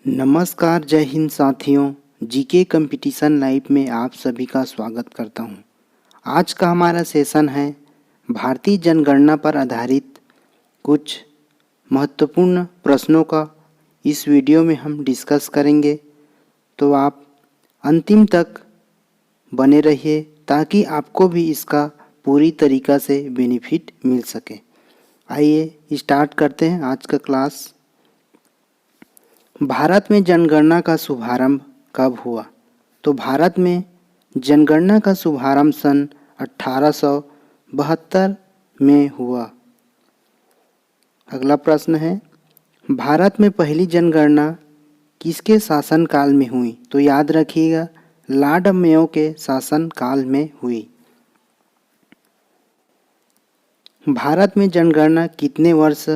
नमस्कार, जय हिंद साथियों। जीके कंपटीशन लाइव में आप सभी का स्वागत करता हूं। आज का हमारा सेशन है भारतीय जनगणना पर आधारित कुछ महत्वपूर्ण प्रश्नों का इस वीडियो में हम डिस्कस करेंगे। तो आप अंतिम तक बने रहिए ताकि आपको भी इसका पूरी तरीक़ा से बेनिफिट मिल सके। आइए स्टार्ट करते हैं आज का क्लास। भारत में जनगणना का शुभारंभ कब हुआ? तो भारत में जनगणना का शुभारंभ सन 1872 में हुआ। अगला प्रश्न है, भारत में पहली जनगणना किसके शासनकाल में हुई? तो याद रखिएगा, लॉर्ड मेयो के शासनकाल में हुई। भारत में जनगणना कितने वर्ष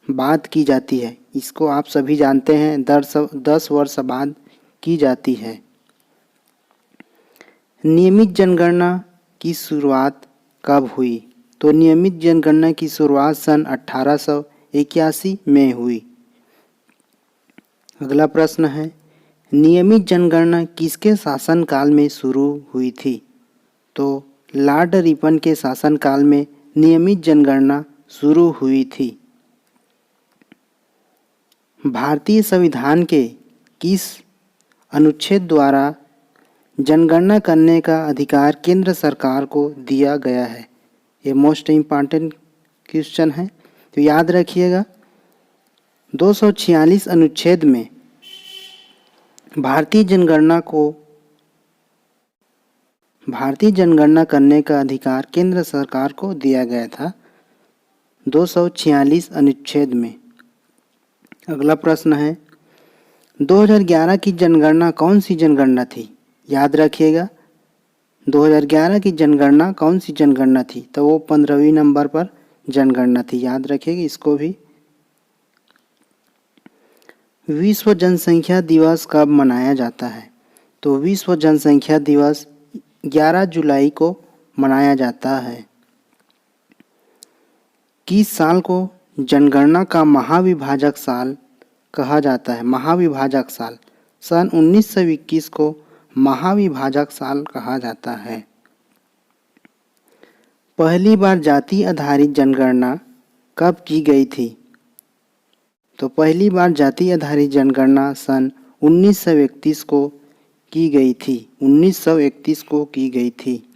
बाद की जाती है? इसको आप सभी जानते हैं, 10 वर्ष बाद की जाती है। नियमित जनगणना की शुरुआत कब हुई? तो नियमित जनगणना की शुरुआत सन 1881 में हुई। अगला प्रश्न है, नियमित जनगणना किसके शासनकाल में शुरू हुई थी? तो लॉर्ड रिपन के शासनकाल में नियमित जनगणना शुरू हुई थी। भारतीय संविधान के किस अनुच्छेद द्वारा जनगणना करने का अधिकार केंद्र सरकार को दिया गया है? ये मोस्ट इम्पॉर्टेंट क्वेश्चन है, तो याद रखिएगा। 246 अनुच्छेद में भारतीय जनगणना करने का अधिकार केंद्र सरकार को दिया गया था, 246 अनुच्छेद में। अगला प्रश्न है, 2011 की जनगणना कौन सी जनगणना थी? याद रखिएगा, 2011 की जनगणना कौन सी जनगणना थी? तो वो 15वीं नंबर पर जनगणना थी, याद रखिएगा इसको भी। विश्व जनसंख्या दिवस कब मनाया जाता है? तो विश्व जनसंख्या दिवस 11 जुलाई को मनाया जाता है। किस साल को जनगणना का महाविभाजक साल कहा जाता है? महाविभाजक साल सन 1921 को महाविभाजक साल कहा जाता है। पहली बार जाति आधारित जनगणना कब की गई थी? तो पहली बार जाति आधारित जनगणना सन 1931 को की गई थी। 1931 को की गई थी।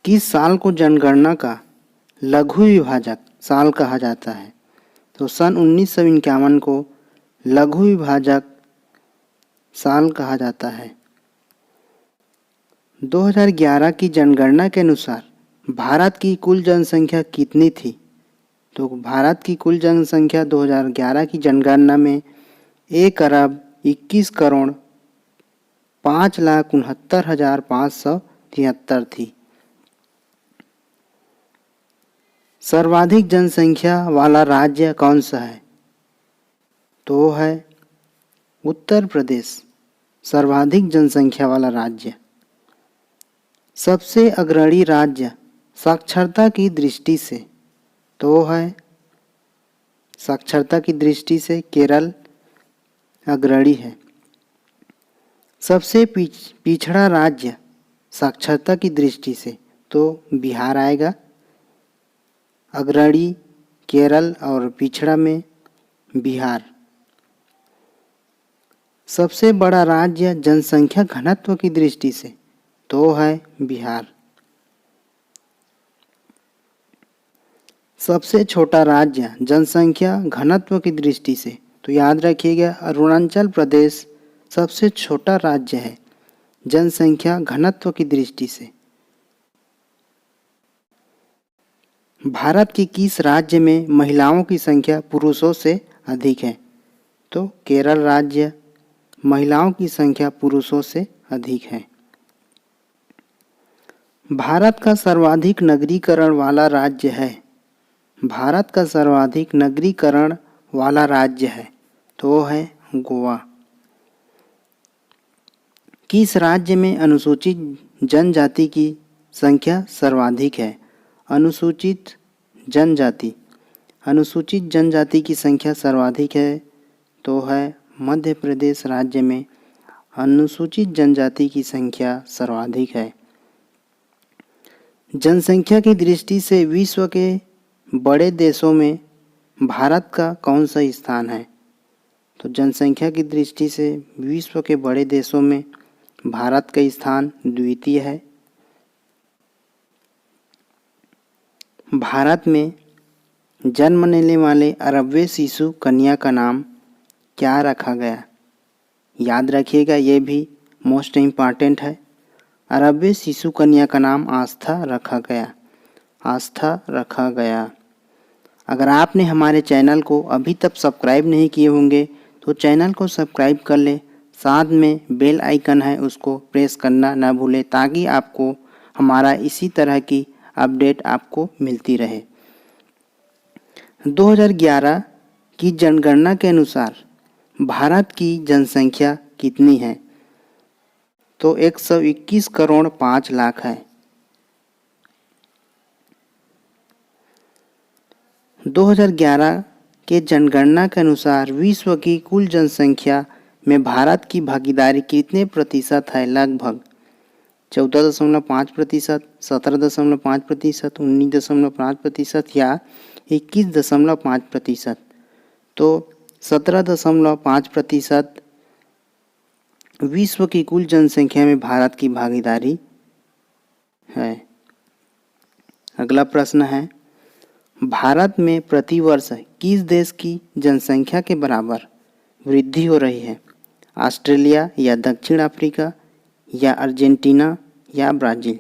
किस साल को जनगणना का लघु विभाजक साल कहा जाता है? तो सन 1951 को लघु विभाजक साल कहा जाता है। 2011 की जनगणना के अनुसार भारत की कुल जनसंख्या कितनी थी? तो भारत की कुल जनसंख्या 2011 की जनगणना में 1,21,05,69,573 थी। सर्वाधिक जनसंख्या वाला राज्य कौन सा है? तो वो है उत्तर प्रदेश, सर्वाधिक जनसंख्या वाला राज्य। सबसे अग्रणी राज्य साक्षरता की दृष्टि से, तो वो है साक्षरता की दृष्टि से केरल अग्रणी है। सबसे पिछड़ा राज्य साक्षरता की दृष्टि से, तो बिहार आएगा। अग्रणी केरल और पिछड़ा में बिहार। सबसे बड़ा राज्य जनसंख्या घनत्व की दृष्टि से, तो है बिहार। सबसे छोटा राज्य जनसंख्या घनत्व की दृष्टि से, तो याद रखिएगा, अरुणाचल प्रदेश सबसे छोटा राज्य है जनसंख्या घनत्व की दृष्टि से। भारत के किस राज्य में महिलाओं की संख्या पुरुषों से अधिक है? तो केरल राज्य, महिलाओं की संख्या पुरुषों से अधिक है। भारत का सर्वाधिक नगरीकरण वाला राज्य है। भारत का सर्वाधिक नगरीकरण वाला राज्य है, तो वो है गोवा। किस राज्य में अनुसूचित जनजाति की संख्या सर्वाधिक है? अनुसूचित जनजाति अनुसूचित जनजाति की संख्या सर्वाधिक है तो है मध्य प्रदेश राज्य में अनुसूचित जनजाति की संख्या सर्वाधिक है। जनसंख्या की दृष्टि से विश्व के बड़े देशों में भारत का कौन सा स्थान है? तो जनसंख्या की दृष्टि से विश्व के बड़े देशों में भारत का स्थान द्वितीय है। भारत में जन्म लेने वाले 11वें शिशु कन्या का नाम क्या रखा गया? याद रखिएगा, ये भी मोस्ट इम्पॉर्टेंट है। 11वें शिशु कन्या का नाम आस्था रखा गया। आस्था रखा गया। अगर आपने हमारे चैनल को अभी तक सब्सक्राइब नहीं किए होंगे तो चैनल को सब्सक्राइब कर ले, साथ में बेल आइकन है उसको प्रेस करना ना भूलें ताकि आपको हमारा इसी तरह की अपडेट आपको मिलती रहे। 2011 की जनगणना के अनुसार भारत की जनसंख्या कितनी है? तो 121 करोड़ 5 लाख है। 2011 के जनगणना के अनुसार विश्व की कुल जनसंख्या में भारत की भागीदारी कितने प्रतिशत है? लगभग 14.5%, 17.5%, 19.5% या 21.5%। तो 17.5% विश्व की कुल जनसंख्या में भारत की भागीदारी है। अगला प्रश्न है, भारत में प्रतिवर्ष किस देश की जनसंख्या के बराबर वृद्धि हो रही है? ऑस्ट्रेलिया या दक्षिण अफ्रीका या अर्जेंटीना या ब्राज़ील?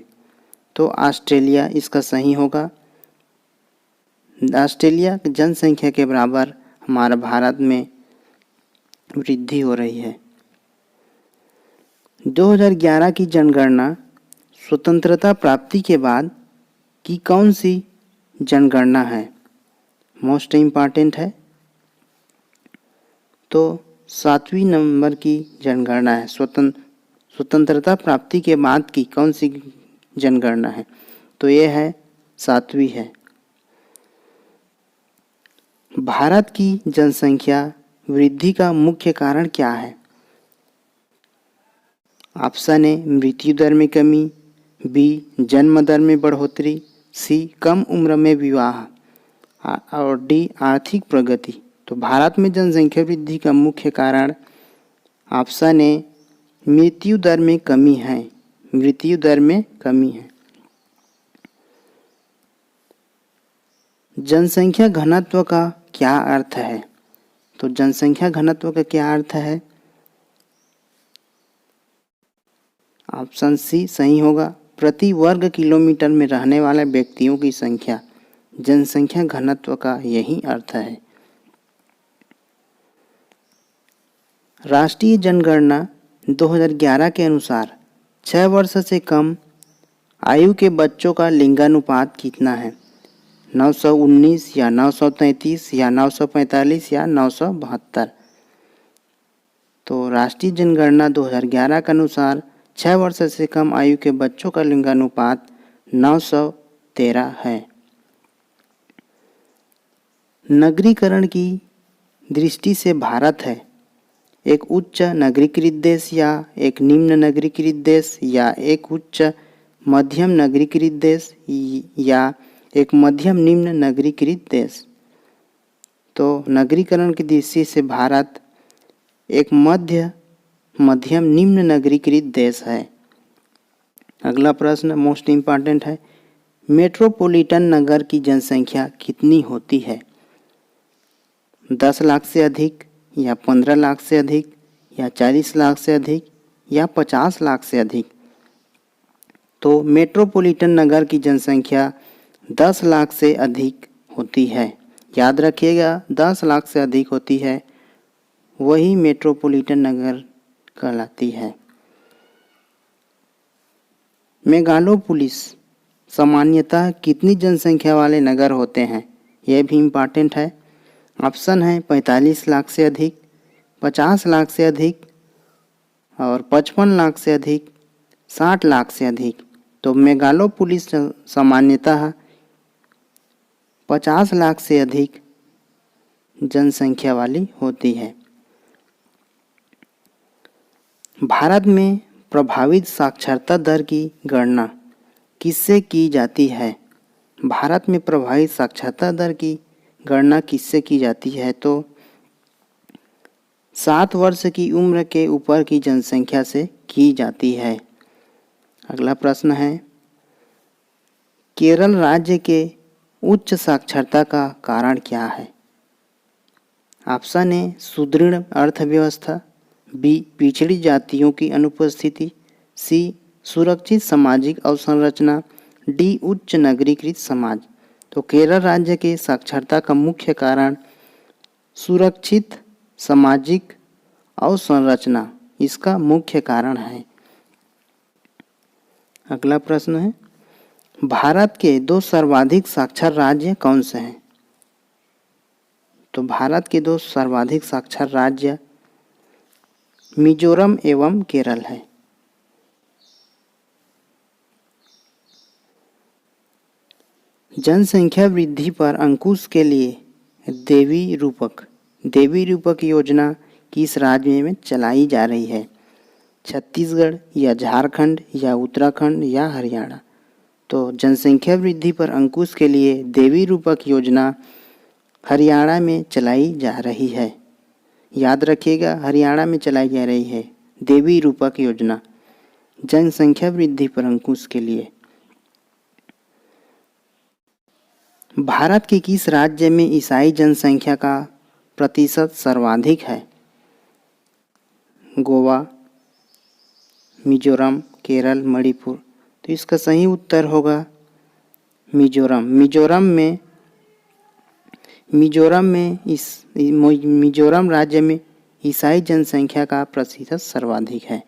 तो ऑस्ट्रेलिया इसका सही होगा। ऑस्ट्रेलिया की जनसंख्या के बराबर हमारा भारत में वृद्धि हो रही है। 2011 की जनगणना स्वतंत्रता प्राप्ति के बाद की कौन सी जनगणना है? मोस्ट इम्पॉर्टेंट है। तो 7वीं नंबर की जनगणना है। स्वतंत्रता प्राप्ति के बाद की कौन सी जनगणना है? तो ये है 7वीं है। भारत की जनसंख्या वृद्धि का मुख्य कारण क्या है? ऑप्शन ए मृत्यु दर में कमी, बी जन्म दर में बढ़ोतरी, सी कम उम्र में विवाह और डी आर्थिक प्रगति। तो भारत में जनसंख्या वृद्धि का मुख्य कारण ऑप्शन ए मृत्यु दर में कमी है। मृत्यु दर में कमी है। जनसंख्या घनत्व का क्या अर्थ है? तो जनसंख्या घनत्व का क्या अर्थ है? ऑप्शन सी सही होगा। प्रति वर्ग किलोमीटर में रहने वाले व्यक्तियों की संख्या। जनसंख्या घनत्व का यही अर्थ है। राष्ट्रीय जनगणना 2011 के अनुसार 6 वर्ष से कम आयु के बच्चों का लिंगानुपात कितना है? 919 या 933 या 945 या 972? तो राष्ट्रीय जनगणना 2011 के अनुसार 6 वर्ष से कम आयु के बच्चों का लिंगानुपात 913 है। नगरीकरण की दृष्टि से भारत है एक उच्च नगरीकृत देश या एक निम्न नगरीकृत देश या एक उच्च मध्यम नगरीकृत देश या एक मध्यम निम्न नगरीकृत देश? तो नगरीकरण की दृष्टि से भारत एक मध्यम निम्न नगरीकृत देश है। अगला प्रश्न मोस्ट इम्पॉर्टेंट है। मेट्रोपॉलिटन नगर की जनसंख्या कितनी होती है? 10 लाख से अधिक या 15 लाख से अधिक या 40 लाख से अधिक या 50 लाख से अधिक? तो मेट्रोपॉलिटन नगर की जनसंख्या 10 लाख से अधिक होती है। याद रखिएगा, 10 लाख से अधिक होती है वही मेट्रोपॉलिटन नगर कहलाती है। मेगालोपोलिस सामान्यतः कितनी जनसंख्या वाले नगर होते हैं? यह भी इम्पॉर्टेंट है। ऑप्शन है 45 लाख से अधिक, 50 लाख से अधिक और 55 लाख से अधिक, 60 लाख से अधिक। तो मेगालोपोलिस सामान्यतः 50 लाख से अधिक जनसंख्या वाली होती है। भारत में प्रभावित साक्षरता दर की गणना किससे की जाती है? भारत में प्रभावित साक्षरता दर की गणना किससे की जाती है? तो 7 वर्ष की उम्र के ऊपर की जनसंख्या से की जाती है। अगला प्रश्न है, केरल राज्य के उच्च साक्षरता का कारण क्या है? ऑप्शन ए सुदृढ़ अर्थव्यवस्था, बी पिछड़ी जातियों की अनुपस्थिति, सी सुरक्षित सामाजिक अवसंरचना, डी उच्च नगरीकृत समाज। तो केरल राज्य के साक्षरता का मुख्य कारण सुरक्षित सामाजिक अवसंरचना इसका मुख्य कारण है। अगला प्रश्न है, भारत के 2 सर्वाधिक साक्षर राज्य कौन से हैं? तो भारत के 2 सर्वाधिक साक्षर राज्य मिजोरम एवं केरल है। जनसंख्या वृद्धि पर अंकुश के लिए देवी रूपक योजना किस राज्य में चलाई जा रही है? छत्तीसगढ़ या झारखंड या उत्तराखंड या हरियाणा। तो जनसंख्या वृद्धि पर अंकुश के लिए देवी रूपक योजना हरियाणा में चलाई जा रही है। याद रखिएगा, हरियाणा में चलाई जा रही है देवी रूपक योजना जनसंख्या वृद्धि पर अंकुश के लिए। भारत के किस राज्य में ईसाई जनसंख्या का प्रतिशत सर्वाधिक है? गोवा, मिजोरम, केरल, मणिपुर। तो इसका सही उत्तर होगा मिजोरम। मिजोरम राज्य में ईसाई जनसंख्या का प्रतिशत सर्वाधिक है।